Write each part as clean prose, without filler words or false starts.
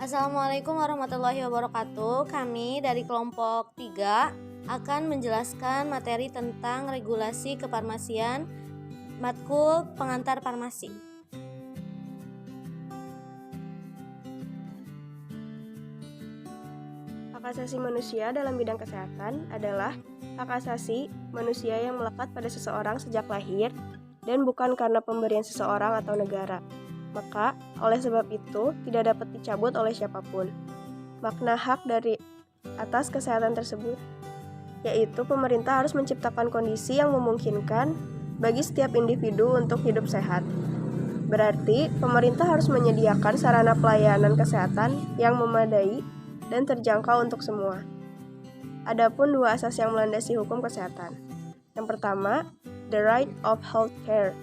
Assalamualaikum warahmatullahi wabarakatuh. Kami dari kelompok 3 akan menjelaskan materi tentang regulasi kefarmasian, matkul pengantar farmasi. Hak asasi manusia dalam bidang kesehatan adalah hak asasi manusia yang melekat pada seseorang sejak lahir dan bukan karena pemberian seseorang atau negara. Maka, oleh sebab itu, tidak dapat dicabut oleh siapapun. Makna hak dari atas kesehatan tersebut yaitu pemerintah harus menciptakan kondisi yang memungkinkan bagi setiap individu untuk hidup sehat. Berarti, pemerintah harus menyediakan sarana pelayanan kesehatan yang memadai dan terjangkau untuk semua. Adapun dua asas yang melandasi hukum kesehatan. Yang pertama, the right of health care,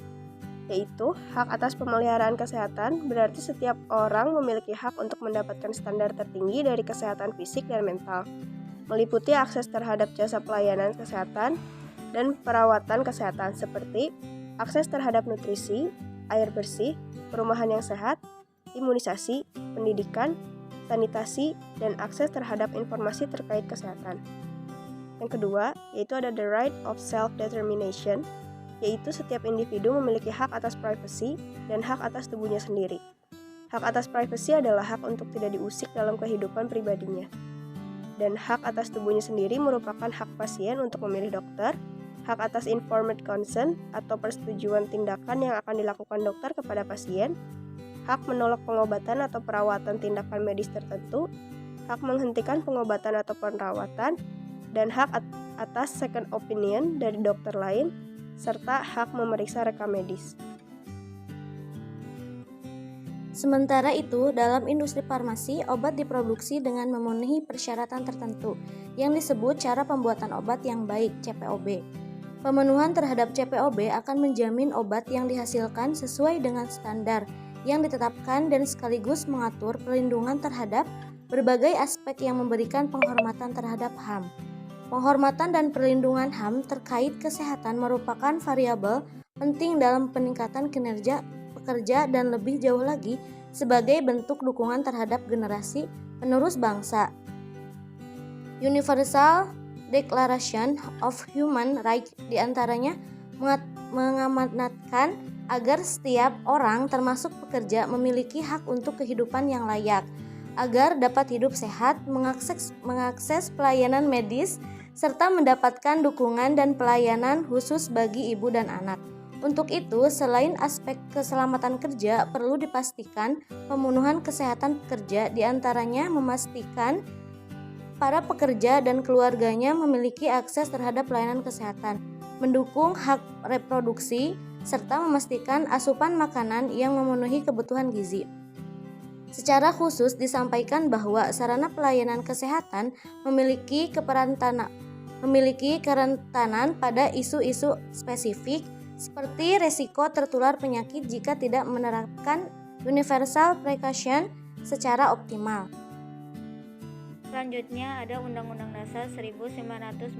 yaitu hak atas pemeliharaan kesehatan, berarti setiap orang memiliki hak untuk mendapatkan standar tertinggi dari kesehatan fisik dan mental, meliputi akses terhadap jasa pelayanan kesehatan dan perawatan kesehatan seperti akses terhadap nutrisi, air bersih, perumahan yang sehat, imunisasi, pendidikan, sanitasi, dan akses terhadap informasi terkait kesehatan. Yang kedua, yaitu ada the right of self-determination, yaitu setiap individu memiliki hak atas privasi dan hak atas tubuhnya sendiri. Hak atas privasi adalah hak untuk tidak diusik dalam kehidupan pribadinya. Dan hak atas tubuhnya sendiri merupakan hak pasien untuk memilih dokter, hak atas informed consent atau persetujuan tindakan yang akan dilakukan dokter kepada pasien, hak menolak pengobatan atau perawatan tindakan medis tertentu, hak menghentikan pengobatan atau perawatan, dan hak atas second opinion dari dokter lain, serta hak memeriksa rekam medis. Sementara itu, dalam industri farmasi, obat diproduksi dengan memenuhi persyaratan tertentu yang disebut cara pembuatan obat yang baik (CPOB). Pemenuhan terhadap CPOB akan menjamin obat yang dihasilkan sesuai dengan standar yang ditetapkan dan sekaligus mengatur perlindungan terhadap berbagai aspek yang memberikan penghormatan terhadap HAM. Penghormatan dan perlindungan HAM terkait kesehatan merupakan variabel penting dalam peningkatan kinerja pekerja dan lebih jauh lagi sebagai bentuk dukungan terhadap generasi penerus bangsa. Universal Declaration of Human Rights diantaranya mengamanatkan agar setiap orang termasuk pekerja memiliki hak untuk kehidupan yang layak, agar dapat hidup sehat, mengakses pelayanan medis, serta mendapatkan dukungan dan pelayanan khusus bagi ibu dan anak. Untuk itu, selain aspek keselamatan kerja, perlu dipastikan pemenuhan kesehatan pekerja, diantaranya memastikan para pekerja dan keluarganya memiliki akses terhadap pelayanan kesehatan, mendukung hak reproduksi, serta memastikan asupan makanan yang memenuhi kebutuhan gizi. Secara khusus disampaikan bahwa sarana pelayanan kesehatan memiliki kerentanan pada isu-isu spesifik seperti resiko tertular penyakit jika tidak menerapkan universal precaution secara optimal. Selanjutnya ada Undang-Undang Dasar 1945.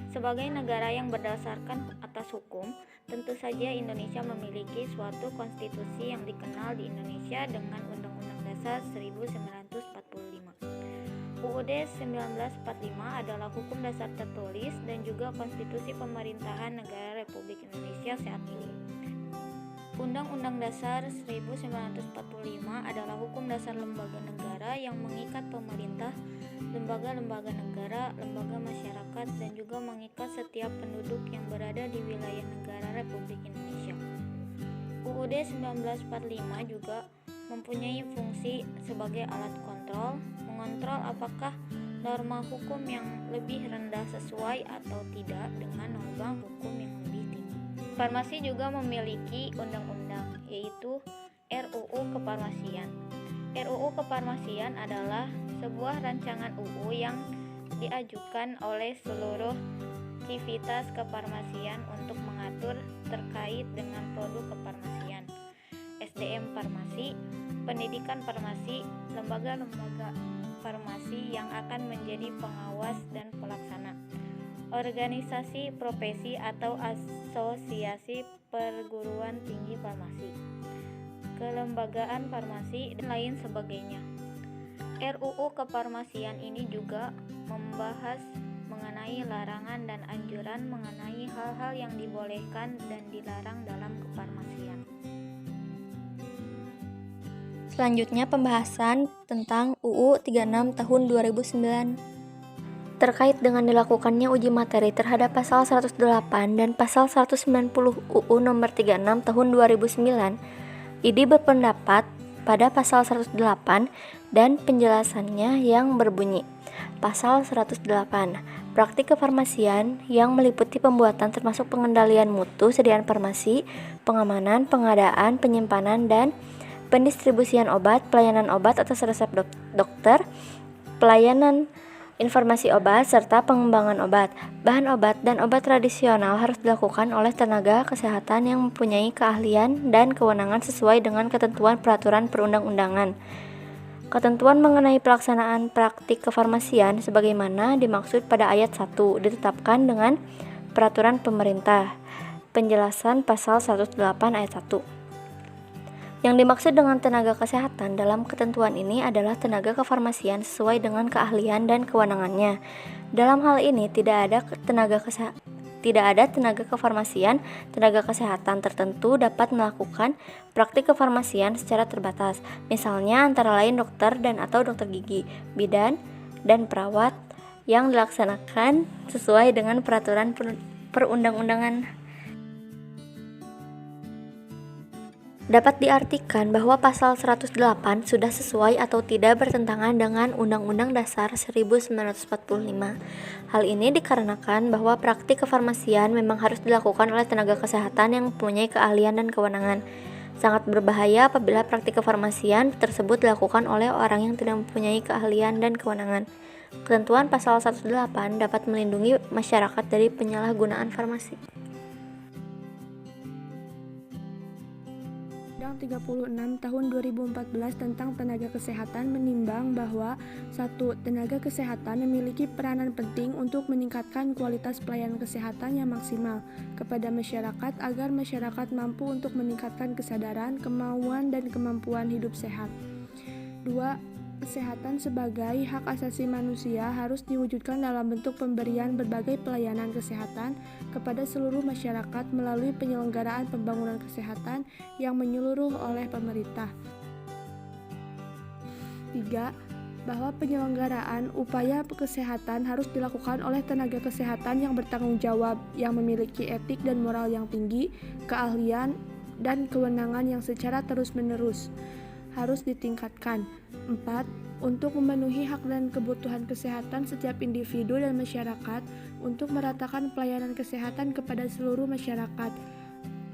Sebagai negara yang berdasarkan atas hukum, tentu saja Indonesia memiliki suatu konstitusi yang dikenal di Indonesia dengan Undang-Undang Dasar 1945. UUD 1945 adalah hukum dasar tertulis dan juga konstitusi pemerintahan negara Republik Indonesia saat ini. Undang-Undang Dasar 1945 adalah hukum dasar lembaga negara yang mengikat pemerintah, lembaga-lembaga negara, lembaga masyarakat, dan juga mengikat setiap penduduk yang berada di wilayah negara Republik Indonesia. UUD 1945 juga mempunyai fungsi sebagai alat kontrol, mengontrol apakah norma hukum yang lebih rendah sesuai atau tidak dengan norma hukum yang lebih tinggi. Farmasi juga memiliki undang-undang, yaitu RUU Kefarmasian. RUU Kefarmasian adalah sebuah rancangan UU yang diajukan oleh seluruh civitas kefarmasian untuk mengatur terkait dengan produk kefarmasian, SDM farmasi, pendidikan farmasi, lembaga-lembaga farmasi yang akan menjadi pengawas dan pelaksana, organisasi profesi atau asosiasi perguruan tinggi farmasi, kelembagaan farmasi, dan lain sebagainya. RUU Kefarmasian ini juga membahas mengenai larangan dan anjuran mengenai hal-hal yang dibolehkan dan dilarang dalam kefarmasian. Selanjutnya pembahasan tentang UU 36 tahun 2009 terkait dengan dilakukannya uji materi terhadap pasal 108 dan pasal 190 UU nomor 36 tahun 2009. IDI berpendapat pada pasal 108 dan penjelasannya yang berbunyi. Pasal 108. Praktik kefarmasian yang meliputi pembuatan termasuk pengendalian mutu sediaan farmasi, pengamanan, pengadaan, penyimpanan, dan pendistribusian obat, pelayanan obat atas resep dokter, pelayanan informasi obat, serta pengembangan obat. Bahan obat dan obat tradisional harus dilakukan oleh tenaga kesehatan yang mempunyai keahlian dan kewenangan sesuai dengan ketentuan peraturan perundang-undangan. Ketentuan mengenai pelaksanaan praktik kefarmasian sebagaimana dimaksud pada ayat 1 ditetapkan dengan peraturan pemerintah. Penjelasan pasal 108 ayat 1. Yang dimaksud dengan tenaga kesehatan dalam ketentuan ini adalah tenaga kefarmasian sesuai dengan keahlian dan kewenangannya. Dalam hal ini tidak ada tenaga kefarmasian, tenaga kesehatan tertentu dapat melakukan praktik kefarmasian secara terbatas. Misalnya antara lain dokter dan atau dokter gigi, bidan, dan perawat yang dilaksanakan sesuai dengan peraturan perundang-undangan. Dapat diartikan bahwa pasal 108 sudah sesuai atau tidak bertentangan dengan Undang-Undang Dasar 1945. Hal ini dikarenakan bahwa praktik kefarmasian memang harus dilakukan oleh tenaga kesehatan yang mempunyai keahlian dan kewenangan. Sangat berbahaya apabila praktik kefarmasian tersebut dilakukan oleh orang yang tidak mempunyai keahlian dan kewenangan. Ketentuan pasal 108 dapat melindungi masyarakat dari penyalahgunaan farmasi. Undang 36 tahun 2014 tentang tenaga kesehatan menimbang bahwa 1. Tenaga kesehatan memiliki peranan penting untuk meningkatkan kualitas pelayanan kesehatan yang maksimal kepada masyarakat agar masyarakat mampu untuk meningkatkan kesadaran, kemauan, dan kemampuan hidup sehat. 2. Kesehatan sebagai hak asasi manusia harus diwujudkan dalam bentuk pemberian berbagai pelayanan kesehatan kepada seluruh masyarakat melalui penyelenggaraan pembangunan kesehatan yang menyeluruh oleh pemerintah. 3. Bahwa penyelenggaraan upaya kesehatan harus dilakukan oleh tenaga kesehatan yang bertanggung jawab, yang memiliki etik dan moral yang tinggi, keahlian, dan kewenangan yang secara terus-menerus harus ditingkatkan. 4. Untuk memenuhi hak dan kebutuhan kesehatan setiap individu dan masyarakat untuk meratakan pelayanan kesehatan kepada seluruh masyarakat.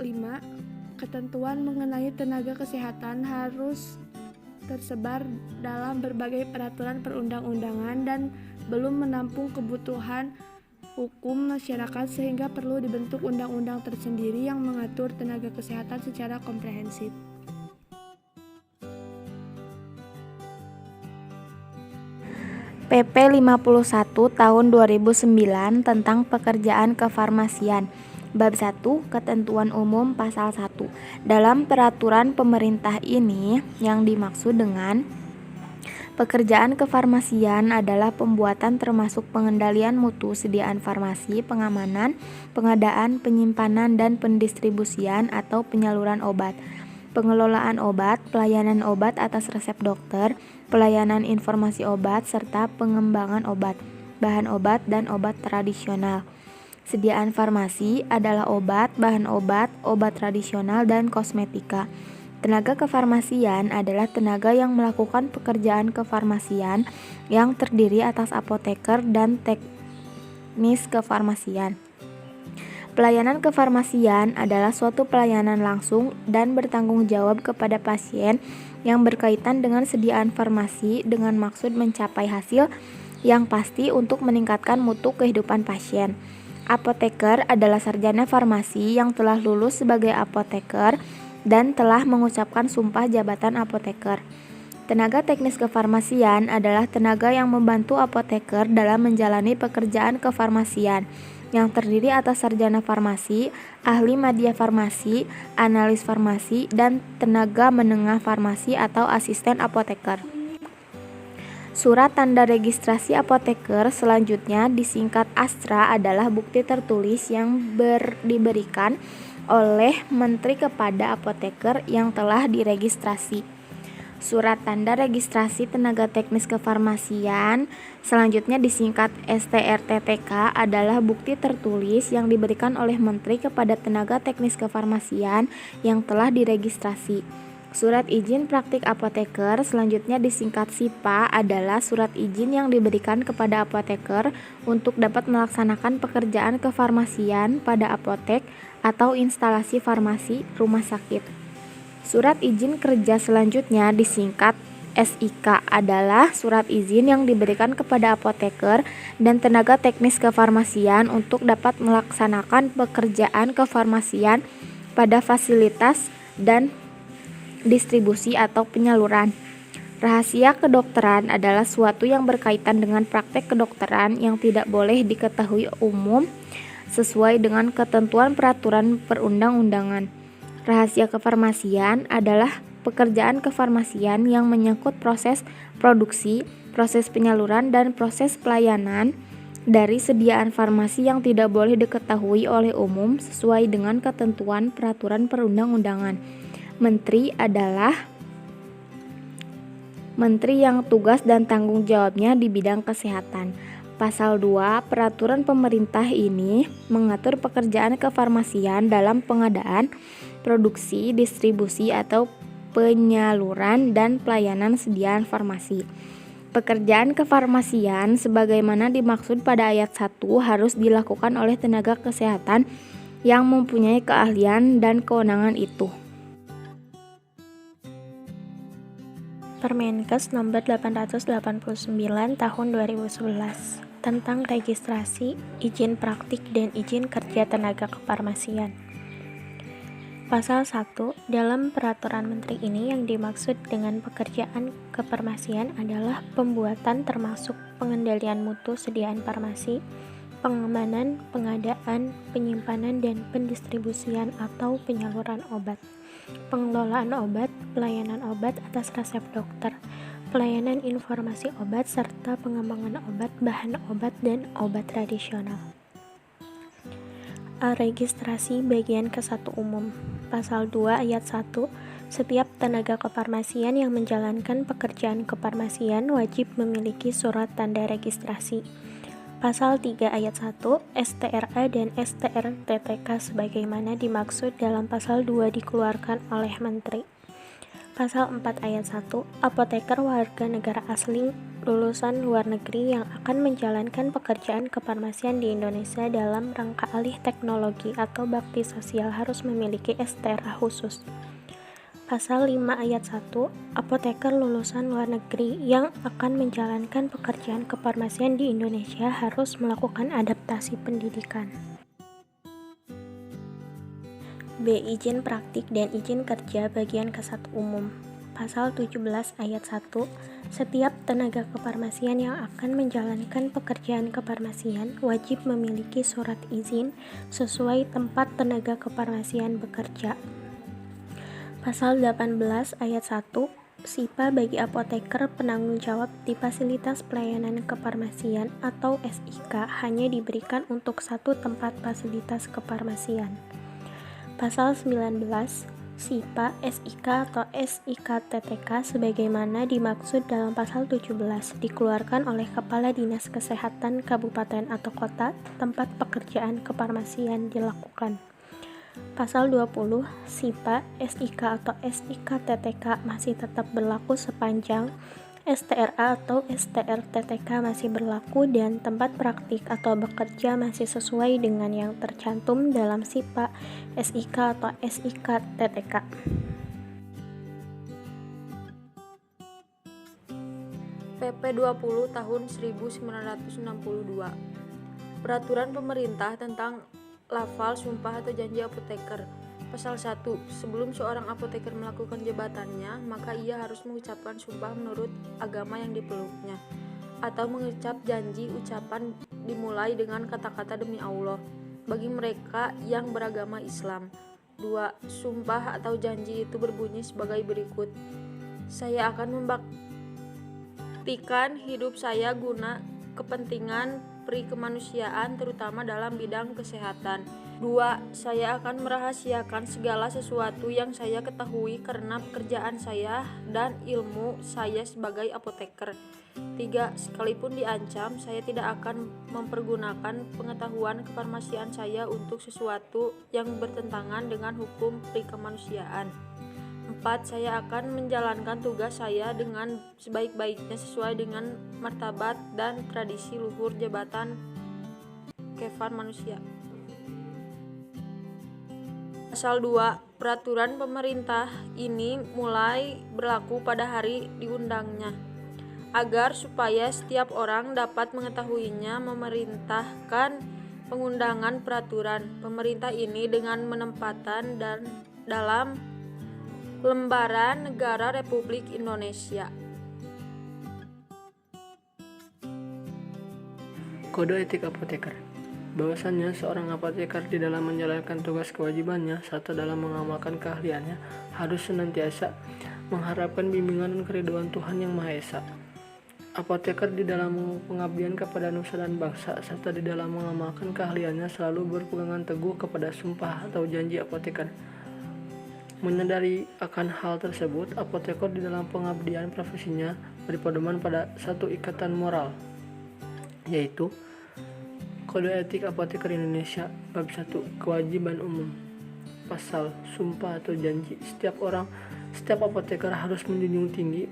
5. Ketentuan mengenai tenaga kesehatan harus tersebar dalam berbagai peraturan perundang-undangan dan belum menampung kebutuhan hukum masyarakat sehingga perlu dibentuk undang-undang tersendiri yang mengatur tenaga kesehatan secara komprehensif. PP 51 tahun 2009 tentang pekerjaan kefarmasian. Bab 1, Ketentuan Umum Pasal 1. Dalam peraturan pemerintah ini yang dimaksud dengan pekerjaan kefarmasian adalah pembuatan termasuk pengendalian mutu sediaan farmasi, pengamanan, pengadaan, penyimpanan, dan pendistribusian atau penyaluran obat, pengelolaan obat, pelayanan obat atas resep dokter, pelayanan informasi obat, serta pengembangan obat, bahan obat, dan obat tradisional. Sediaan farmasi adalah obat, bahan obat, obat tradisional, dan kosmetika. Tenaga kefarmasian adalah tenaga yang melakukan pekerjaan kefarmasian yang terdiri atas apoteker dan teknis kefarmasian. Pelayanan kefarmasian adalah suatu pelayanan langsung dan bertanggung jawab kepada pasien yang berkaitan dengan sediaan farmasi dengan maksud mencapai hasil yang pasti untuk meningkatkan mutu kehidupan pasien. Apoteker adalah sarjana farmasi yang telah lulus sebagai apoteker dan telah mengucapkan sumpah jabatan apoteker. Tenaga teknis kefarmasian adalah tenaga yang membantu apoteker dalam menjalani pekerjaan kefarmasian yang terdiri atas sarjana farmasi, ahli media farmasi, analis farmasi, dan tenaga menengah farmasi atau asisten apoteker. Surat tanda registrasi apoteker selanjutnya disingkat ASTRA adalah bukti tertulis yang diberikan oleh Menteri kepada apoteker yang telah diregistrasi. Surat tanda registrasi tenaga teknis kefarmasian selanjutnya disingkat STRTTK adalah bukti tertulis yang diberikan oleh Menteri kepada tenaga teknis kefarmasian yang telah diregistrasi. Surat izin praktik apoteker selanjutnya disingkat SIPA adalah surat izin yang diberikan kepada apoteker untuk dapat melaksanakan pekerjaan kefarmasian pada apotek atau instalasi farmasi rumah sakit. Surat izin kerja selanjutnya disingkat SIK adalah surat izin yang diberikan kepada apoteker dan tenaga teknis kefarmasian untuk dapat melaksanakan pekerjaan kefarmasian pada fasilitas dan distribusi atau penyaluran. Rahasia kedokteran adalah suatu yang berkaitan dengan praktek kedokteran yang tidak boleh diketahui umum sesuai dengan ketentuan peraturan perundang-undangan. Rahasia kefarmasian adalah pekerjaan kefarmasian yang menyangkut proses produksi, proses penyaluran, dan proses pelayanan dari sediaan farmasi yang tidak boleh diketahui oleh umum sesuai dengan ketentuan peraturan perundang-undangan. Menteri adalah menteri yang tugas dan tanggung jawabnya di bidang kesehatan. Pasal 2 peraturan pemerintah ini mengatur pekerjaan kefarmasian dalam pengadaan, produksi, distribusi, atau penyaluran dan pelayanan sediaan farmasi. Pekerjaan kefarmasian sebagaimana dimaksud pada ayat 1 harus dilakukan oleh tenaga kesehatan yang mempunyai keahlian dan kewenangan itu. Permenkes nomor 889 tahun 2011 tentang registrasi, izin praktik, dan izin kerja tenaga kefarmasian. Pasal 1, dalam peraturan menteri ini yang dimaksud dengan pekerjaan kefarmasian adalah pembuatan termasuk pengendalian mutu sediaan farmasi, pengamanan, pengadaan, penyimpanan, dan pendistribusian atau penyaluran obat, pengelolaan obat, pelayanan obat atas resep dokter, pelayanan informasi obat, serta pengembangan obat, bahan obat, dan obat tradisional. Registrasi bagian ke-1 umum. Pasal 2 ayat 1, setiap tenaga kefarmasian yang menjalankan pekerjaan kefarmasian wajib memiliki surat tanda registrasi. Pasal 3 ayat 1, STRA dan STRTTK sebagaimana dimaksud dalam pasal 2 dikeluarkan oleh Menteri. Pasal 4 ayat 1, apoteker warga negara asing lulusan luar negeri yang akan menjalankan pekerjaan kefarmasian di Indonesia dalam rangka alih teknologi atau bakti sosial harus memiliki STRA khusus. Pasal 5 ayat 1, apoteker lulusan luar negeri yang akan menjalankan pekerjaan kefarmasian di Indonesia harus melakukan adaptasi pendidikan. B. Izin praktik dan izin kerja bagian ke-1 umum. Pasal 17 ayat 1, setiap tenaga kefarmasian yang akan menjalankan pekerjaan kefarmasian wajib memiliki surat izin sesuai tempat tenaga kefarmasian bekerja. Pasal 18 ayat 1, SIPA bagi apoteker penanggung jawab di fasilitas pelayanan kefarmasian atau SIK hanya diberikan untuk satu tempat fasilitas kefarmasian. Pasal 19, SIPA, SIK atau SIKTTK sebagaimana dimaksud dalam pasal 17 dikeluarkan oleh Kepala Dinas Kesehatan Kabupaten atau Kota tempat pekerjaan kefarmasian dilakukan. Pasal 20, SIPA, SIK atau SIKTTK masih tetap berlaku sepanjang STRA atau STRTTK masih berlaku dan tempat praktik atau bekerja masih sesuai dengan yang tercantum dalam SIPA, SIK atau SIKTTK. PP 20 tahun 1962. Peraturan pemerintah tentang lafal sumpah atau janji apoteker. Pasal 1. Sebelum seorang apoteker melakukan jabatannya, maka ia harus mengucapkan sumpah menurut agama yang dipeluknya, atau mengucap janji ucapan dimulai dengan kata-kata demi Allah bagi mereka yang beragama Islam. 2. Sumpah atau janji itu berbunyi sebagai berikut. Saya akan membuktikan hidup saya guna kepentingan perikemanusiaan terutama dalam bidang kesehatan. 2. Saya akan merahasiakan segala sesuatu yang saya ketahui karena pekerjaan saya dan ilmu saya sebagai apoteker. 3. Sekalipun diancam, saya tidak akan mempergunakan pengetahuan kefarmasian saya untuk sesuatu yang bertentangan dengan hukum perikemanusiaan. 4. Saya akan menjalankan tugas saya dengan sebaik-baiknya sesuai dengan martabat dan tradisi luhur jabatan kefarmasian. Pasal 2. Peraturan pemerintah ini mulai berlaku pada hari diundangnya. Agar supaya setiap orang dapat mengetahuinya, memerintahkan pengundangan peraturan pemerintah ini dengan menempatan dan dalam Lembaran Negara Republik Indonesia. Kode etik apoteker. Bahwasannya seorang apoteker di dalam menjalankan tugas kewajibannya serta dalam mengamalkan keahliannya harus senantiasa mengharapkan bimbingan dan keridhaan Tuhan Yang Maha Esa. Apoteker di dalam pengabdian kepada nusa dan bangsa serta di dalam mengamalkan keahliannya selalu berpegangan teguh kepada sumpah atau janji apoteker. Menyadari akan hal tersebut, apoteker di dalam pengabdian profesinya berpedoman pada satu ikatan moral, yaitu Kode Etik Apoteker Indonesia Bab 1 Kewajiban Umum. Pasal Sumpah atau Janji. Setiap apoteker harus menjunjung tinggi,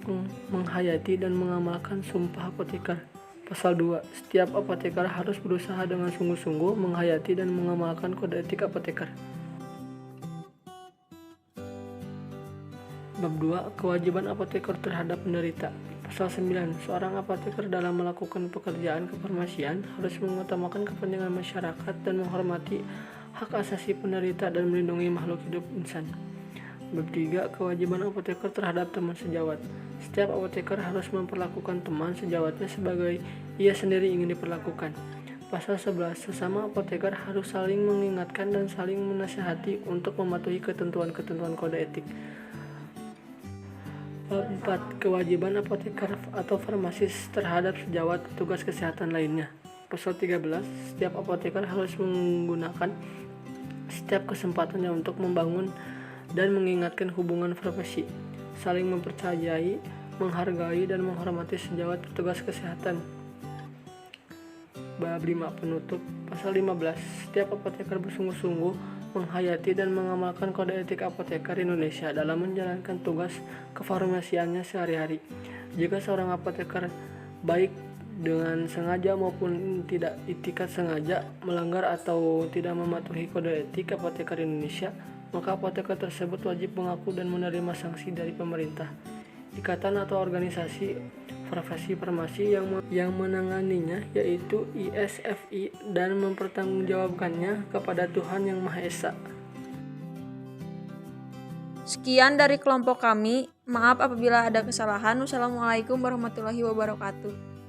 menghayati dan mengamalkan sumpah apoteker. Pasal 2. Setiap apoteker harus berusaha dengan sungguh-sungguh menghayati dan mengamalkan kode etik apoteker. Bab 2 Kewajiban apoteker terhadap penderita. Pasal 9. Seorang apoteker dalam melakukan pekerjaan kefarmasian harus mengutamakan kepentingan masyarakat dan menghormati hak asasi penderita dan melindungi makhluk hidup insan. Bab 3 Kewajiban apoteker terhadap teman sejawat. Setiap apoteker harus memperlakukan teman sejawatnya sebagai ia sendiri ingin diperlakukan. Pasal 11 Sesama apoteker harus saling mengingatkan dan saling menasihati untuk mematuhi ketentuan-ketentuan kode etik. Bab 4 Kewajiban apoteker atau farmasis terhadap sejawat petugas kesehatan lainnya. Pasal 13 Setiap apoteker harus menggunakan setiap kesempatannya untuk membangun dan mengingatkan hubungan profesi, saling mempercayai, menghargai dan menghormati sejawat petugas kesehatan. Bab 5 Penutup. Pasal 15 Setiap apoteker bersungguh-sungguh menghayati dan mengamalkan kode etik apoteker Indonesia dalam menjalankan tugas kefarmasiannya sehari-hari. Jika seorang apoteker baik dengan sengaja maupun tidak itikat sengaja melanggar atau tidak mematuhi kode etik apoteker Indonesia, maka apoteker tersebut wajib mengaku dan menerima sanksi dari pemerintah, ikatan atau organisasi profesi farmasi yang menanganinya, yaitu ISFI, dan mempertanggungjawabkannya kepada Tuhan Yang Maha Esa. Sekian dari kelompok kami. Maaf apabila ada kesalahan. Wassalamualaikum warahmatullahi wabarakatuh.